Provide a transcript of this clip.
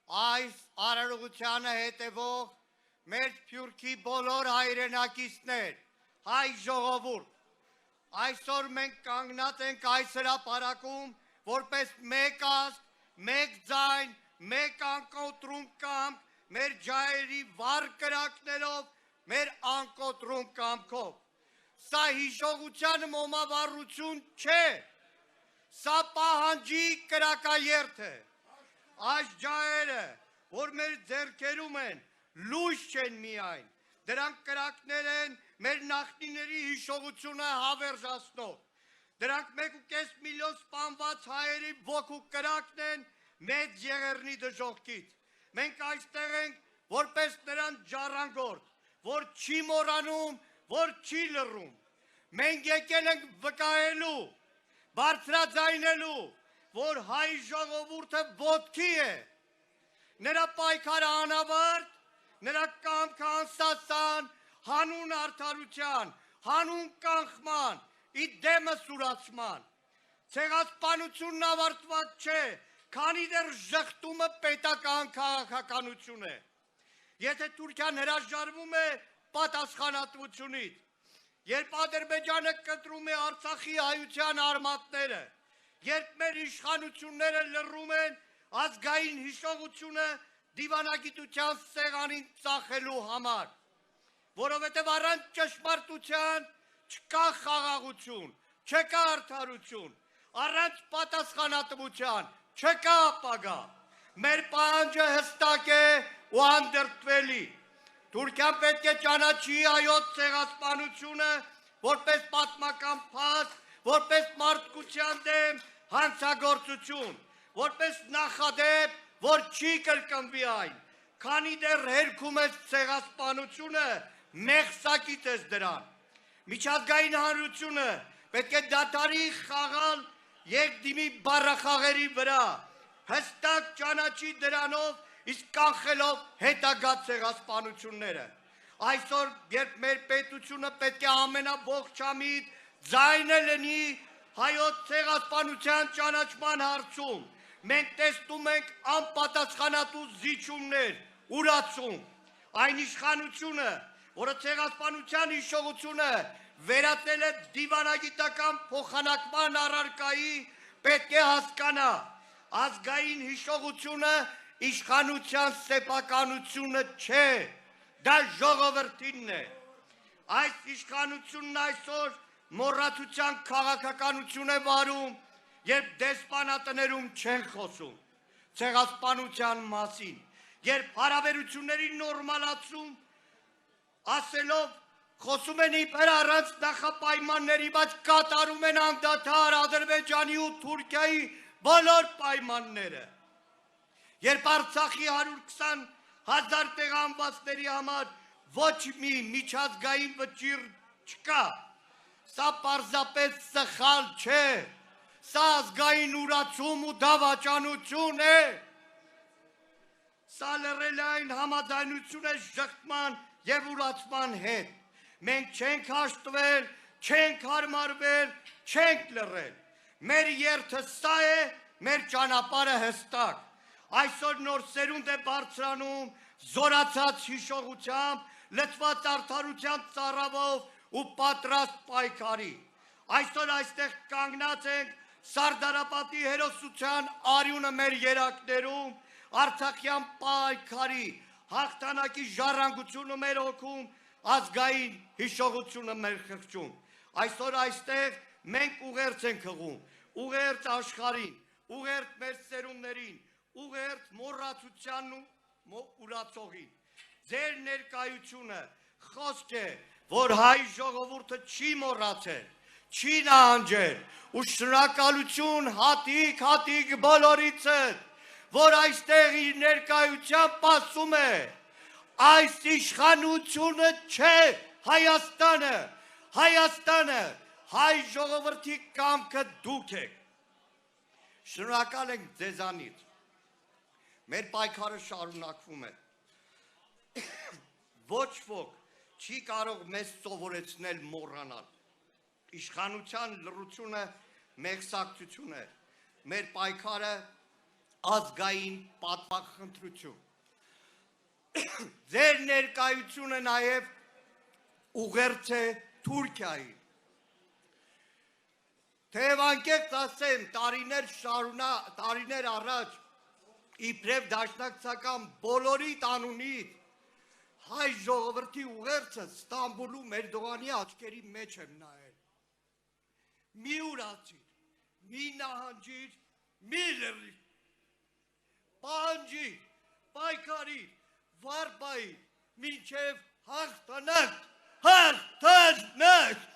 այս արարողությանը հետևող մեր Սփյուռքի բոլոր հայրենակիցներ, հայ ժողովուրդ, այսօր մենք կանգնած ենք այս հրապարակում, որպես մեկ ազգ, մեկ ձայն, մեկ անկոտրում կամք, մեր ջահերի վառ կրակներով, մեր անկոտրում կամքով։ Սա հիշողության մոմավառություն չէ, սա պահանջի կրակաերթ է։ Այս ջահերը, որ մեր ձեռքերում են, լույս չեն միայն, դրանք կրակներ են մեր նախնիների հիշողությունը հավերժացնող, դրանք 1.5 միլիոն սպանված հայերի ոգու կրակն են մեծ Եղեռնի դժոխքից։ Մենք այստեղ ենք որպես նրան ժառանգորդ, որ չի մոռանում, որ չի լռում։ Մենք եկել ենք վկայելու, բարձրաձայնելու, որ հայ ժողովուրդը ոտքի է, նրա պայքարը անավարտ, նրա կամքը անսասան, հանուն արդարության, հանուն կանխման, ի դեմը սուրացման։ Ցեղասպանությունն ավարտված չէ, քանի դեռ ժխտումը պետական քաղաքականություն է։ Եթե Թուրքիան հրաժարվում է պատասխանատվությունից, երբ Ադրբեջանը կտրում է Արցախի հայության արմատները, երբ մեր իշխանությունները լռում են ազգային հիշողությունը դիվանագիտության սեղանին ծախելու համար, որովհետև առանց ճշմարտության չկա խաղաղություն, չկա արդարություն, առանց պատասխանատվության չկա ապագա։ Մեր պահանջը հստակ է ու անդրդվելի։ Թուրքիան պետք է ճանաչի հայոց ցեղասպանությունը որպես պատմական փաստ, որպես մարդկության դեմ հանցագործություն, որպես նախադեպ, որ չի կրկնվի այն, քանի դեռ հերքում ես ցեղասպանությունը, մեղսակից ես դրան։ Միջազգային հանրությունը պետք է դադարի խաղալ երկդիմի բառախաղերի վրա, հստակ ճանաչի դրանով, իսկ կանխելով հետագա ցեղասպանությունները։ Այսօր, երբ մեր պետությունը պետք է ամենաողջամիտ ձայնը լինի հայոց ցեղասպանության ճանաչման հարցում, մենք տեսնում ենք անպատասխանատու զիջումներ, ուրացում։ Այն իշխանությունը, որը ցեղասպանության հիշողությունը վերածել է դիվանագիտական փոխանակման առարկայի, պետք է հասկանա, ազգային հիշողությունը իշխանության սեփականությունը չէ, դա ժողովրդինն է։ Այս իշխանությունն այսօր մոռացության քաղաքականություն է վարում, երբ դեսպանատներում չեն խոսում ցեղասպանության մասին, երբ հարաբերությունների նորմալացում ասելով խոսում են իբր առանց նախապայմանների, բայց կատարում են անդադար Ադրբեջանի ու Թուրքիայի բոլոր պայմանները։ Երբ Արցախի 120,000 տեղահանվածների համար ոչ մի միջազգային վճիռ չկա, սա պարզապես սխալ չէ, սա ազգային ուրացում ու դավաճանություն է, սա լռել այն համաձայնություն է ժխտման և ուրացման հետ։ Մենք չենք հաշտվել, չենք հարմարվել, չենք լռել։ Մեր երթը սա է, մեր ճանապարհը հստակ։ Այսօր նոր սերունդ է բարձրանում զորացած հիշողությամբ, լցված արդարության ծառավով ու պատրաստ պայքարի։ Այսօր այստեղ կանգնած ենք Սարդարապատի հերոսության արյունը մեր երակներում, Արցախյան պայքարի հաղթանակի ժառանգությունը մեր հոգում, ազգային հիշողությունը մեր խղճում։ Այսօր այստեղ մենք ուղերձ ենք հղում, ուղերձ աշխարհին, ուղերձ մեր սերունդներին, ուղերձ մոռացությանն ու ուրացողին։ Ձեր ներկայությունը խոսք է, որ հայ ժողովուրդը չի մոռացել, չի նահանջել, ու շնորհակալություն հատիկ բոլորիցս, որ այստեղ իր ներկայությամբ ասում է, այս իշխանությունը չէ Հայաստանը, Հայաստանը, հայ ժողովրդի կամքը դուք եք։ Շնորհակալ ենք ձեզանից։ Մեր պայքարը շարունակվում է։ Ոչ ոք չի կարող մեզ սովորեցնել մոռանալ։ Իշխանության լռությունը մեղսակցություն է։ Մեր պայքարը ազգային պատվախնդրություն։ Ձեր ներկայությունը նաև ուղերձ է Թուրքիային։ Թեև անկեղծ ասեմ, տարիներ առաջ իբրև դաշնակցական բոլորի տանունից հայ ժողովրդի ուղերձը Ստամբուլում Էրդողանի աչքերի մեջ եմ նայել։ Մի ուրացիր, մի նահանջիր, մի լռիր, պահանջիր, պայքարիր, վարպայիր, մինչև հաղթանակ, հաղթանակ։